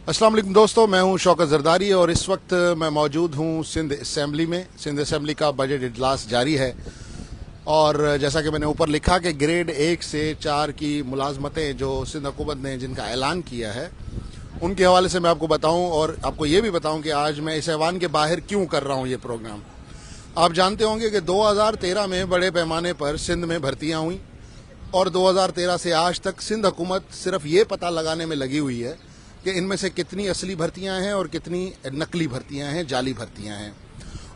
अस्सलाम वालेकुम दोस्तों, मैं हूं शौकत जरदारी और इस वक्त मैं मौजूद हूं सिंध असेंबली में। सिंध असेंबली का बजट इजलास जारी है और जैसा कि मैंने ऊपर लिखा कि ग्रेड 1 से 4 की मुलाजमतें जो सिंध हुकूमत ने जिनका ऐलान किया है उनके हवाले से मैं आपको बताऊं और आपको ये भी बताऊं कि आज मैं इस ऐवान के बाहर क्यों कर रहा हूं ये प्रोग्राम। आप जानते होंगे कि 2013 में बड़े पैमाने पर सिंध में भर्तियां हुई और 2013 से आज तक सिंध हुकूमत सिर्फ ये पता लगाने में लगी हुई है कि इनमें से कितनी असली भर्तियां हैं और कितनी नकली भर्तियां हैं, जाली भर्तियां हैं।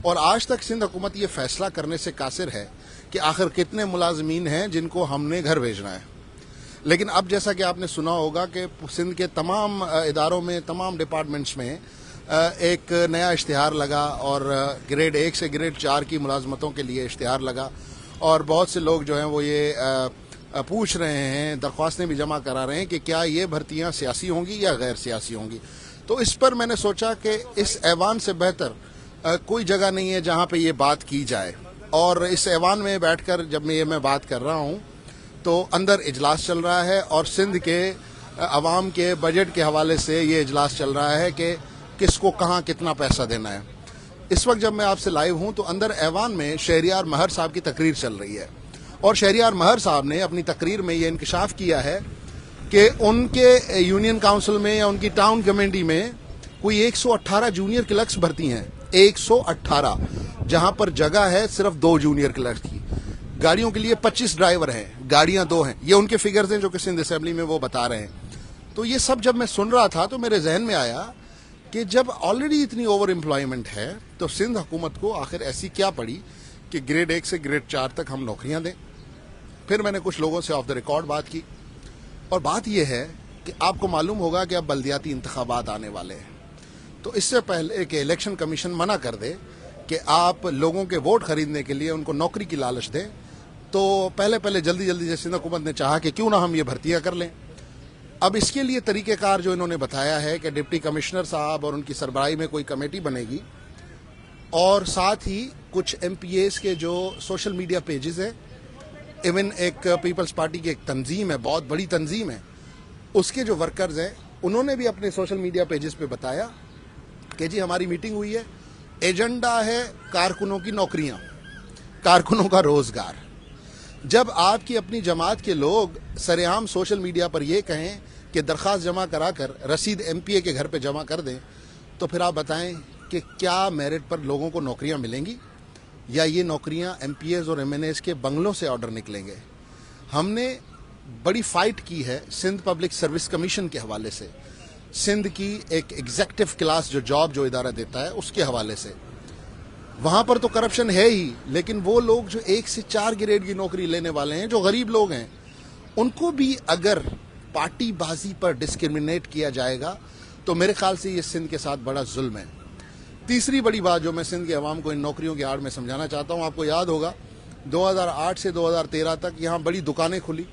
और आज तक सिंध हुकूमत ये फैसला करने से कासिर है कि आखिर कितने मुलाजमीन हैं जिनको हमने घर भेजना है। लेकिन अब जैसा कि आपने सुना होगा कि सिंध के तमाम इदारों में, तमाम डिपार्टमेंट्स में एक नया इश्तिहार लगा और ग्रेड 1 से ग्रेड 4 की मुलाजमतों के लिए इश्तिहार लगा और बहुत से लोग जो हैं वो ये पूछ रहे हैं, दरख्वास्तें भी जमा करा रहे हैं कि क्या ये भर्तियां सियासी होंगी या गैर सियासी होंगी। तो इस पर मैंने सोचा कि इस ऐवान से बेहतर कोई जगह नहीं है जहां पे ये बात की जाए। और इस ऐवान में बैठकर जब मैं बात कर रहा हूं तो अंदर इजलास चल रहा है और सिंध के अवाम के बजट के हवाले से ये इजलास चल रहा है कि किसको कहाँ कितना पैसा देना है। इस वक्त जब मैं आपसे लाइव हूं तो अंदर ऐवान में शहरियार महर साहब की तकरीर चल रही है और शहरियार महर साहब ने अपनी तकरीर में ये इंकशाफ किया है कि उनके यूनियन काउंसिल में या उनकी टाउन कमेटी में कोई 118 जूनियर क्लर्क्स भर्ती हैं। 118 जहां पर जगह है सिर्फ 2 जूनियर क्लर्क्स की। गाड़ियों के लिए 25 ड्राइवर हैं, गाड़ियां 2 हैं। ये उनके फिगर्स हैं जो कि सिंध असेंबली में वो बता रहे हैं। तो ये सब जब मैं सुन रहा था तो मेरे जहन में आया कि जब ऑलरेडी इतनी ओवर एम्प्लॉयमेंट है तो सिंध हुकूमत को आखिर ऐसी क्या पड़ी कि ग्रेड 1 से ग्रेड 4 तक हम नौकरियां दें। फिर मैंने कुछ लोगों से ऑफ द रिकॉर्ड बात की और बात यह है कि आपको मालूम होगा कि अब बल्दियाती इंतखाबात आने वाले हैं। तो इससे पहले कि इलेक्शन कमीशन मना कर दे कि आप लोगों के वोट खरीदने के लिए उनको नौकरी की लालच दें, तो पहले जल्दी जैसे सिंध हुकूमत ने चाहा कि क्यों ना हम ये भर्तियां कर लें। अब इसके लिए तरीक़ेकार जो इन्होंने बताया है कि डिप्टी कमिश्नर साहब और उनकी सरबराही में कोई कमेटी बनेगी और साथ ही कुछ MPAs के जो सोशल मीडिया पेजेस हैं, इवन एक पीपल्स पार्टी की एक तंजीम है, बहुत बड़ी तंजीम है, उसके जो वर्कर्स हैं उन्होंने भी अपने सोशल मीडिया पेजेस पे बताया कि जी हमारी मीटिंग हुई है, एजेंडा है कारकुनों की नौकरियां, कारकुनों का रोजगार। जब आपकी अपनी जमात के लोग सरेआम सोशल मीडिया पर यह कहें कि दरख्वास्त जमा कराकर रसीद MPA के घर पे जमा कर दें, तो फिर आप बताएं कि क्या मेरिट पर लोगों को नौकरियां मिलेंगी या ये नौकरियां MPAs और MNAs के बंगलों से ऑर्डर निकलेंगे। हमने बड़ी फाइट की है सिंध पब्लिक सर्विस कमीशन के हवाले से, सिंध की एक एग्जीक्यूटिव क्लास जो जॉब जो इदारा देता है उसके हवाले से। वहां पर तो करप्शन है ही, लेकिन वो लोग जो 1 से 4 ग्रेड की नौकरी लेने वाले हैं, जो गरीब लोग हैं, उनको भी अगर पार्टी बाजी पर डिस्क्रिमिनेट किया जाएगा तो मेरे ख्याल से ये सिंध के साथ बड़ा जुल्म है। तीसरी बड़ी बात जो मैं सिंध के अवाम को इन नौकरियों की आड़ में समझाना चाहता हूँ, आपको याद होगा 2008 से 2013 तक यहाँ बड़ी दुकानें खुली,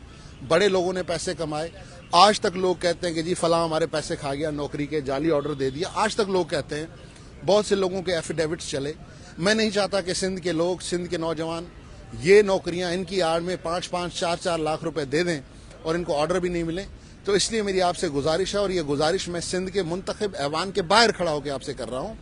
बड़े लोगों ने पैसे कमाए। आज तक लोग कहते हैं कि जी फलां हमारे पैसे खा गया, नौकरी के जाली ऑर्डर दे दिया। आज तक लोग कहते हैं, बहुत से लोगों के एफिडेविट्स चले। मैं नहीं चाहता कि सिंध के लोग, सिंध के नौजवान ये नौकरियाँ इनकी आड़ में 5-5, 4-4 लाख रुपए दे दें और इनको ऑर्डर भी नहीं मिले। तो इसलिए मेरी आपसे गुजारिश है और ये गुजारिश मैं सिंध के मुंतखब ऐवान के बाहर खड़ा होकर आपसे कर रहा हूँ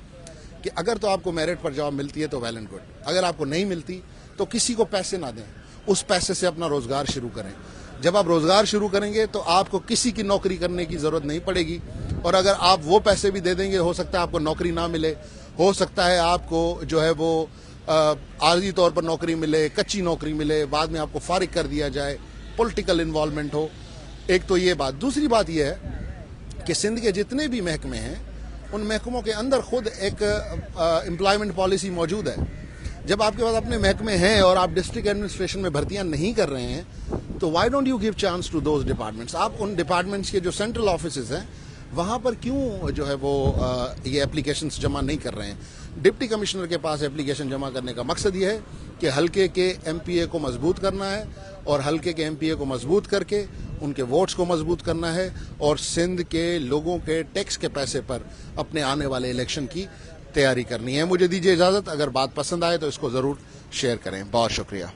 कि अगर तो आपको मेरिट पर जॉब मिलती है तो वेल एंड गुड, अगर आपको नहीं मिलती तो किसी को पैसे ना दें, उस पैसे से अपना रोजगार शुरू करें। जब आप रोजगार शुरू करेंगे तो आपको किसी की नौकरी करने की जरूरत नहीं पड़ेगी और अगर आप वो पैसे भी दे देंगे, हो सकता है आपको नौकरी ना मिले, हो सकता है आपको जो है वो आर्जी तौर पर नौकरी मिले, कच्ची नौकरी मिले, बाद में आपको फारिग कर दिया जाए, पॉलिटिकल इन्वॉल्वमेंट हो। एक तो ये बात। दूसरी बात यह है कि सिंध के जितने भी महकमे हैं उन महकमों के अंदर खुद एक एम्प्लॉयमेंट पॉलिसी मौजूद है। जब आपके पास अपने महकमे हैं और आप डिस्ट्रिक्ट एडमिनिस्ट्रेशन में भर्तियां नहीं कर रहे हैं तो why don't you give chance to those departments. आप उन डिपार्टमेंट्स के जो सेंट्रल ऑफिसेज हैं वहां पर क्यों जो है वो ये एप्लीकेशंस जमा नहीं कर रहे हैं। डिप्टी कमिश्नर के पास एप्लीकेशन जमा करने का मकसद ये है कि हल्के के MPA को मजबूत करना है और हल्के के MPA को मजबूत करके उनके वोट्स को मजबूत करना है और सिंध के लोगों के टैक्स के पैसे पर अपने आने वाले इलेक्शन की तैयारी करनी है। मुझे दीजिए इजाज़त। अगर बात पसंद आए तो इसको ज़रूर शेयर करें। बहुत शुक्रिया।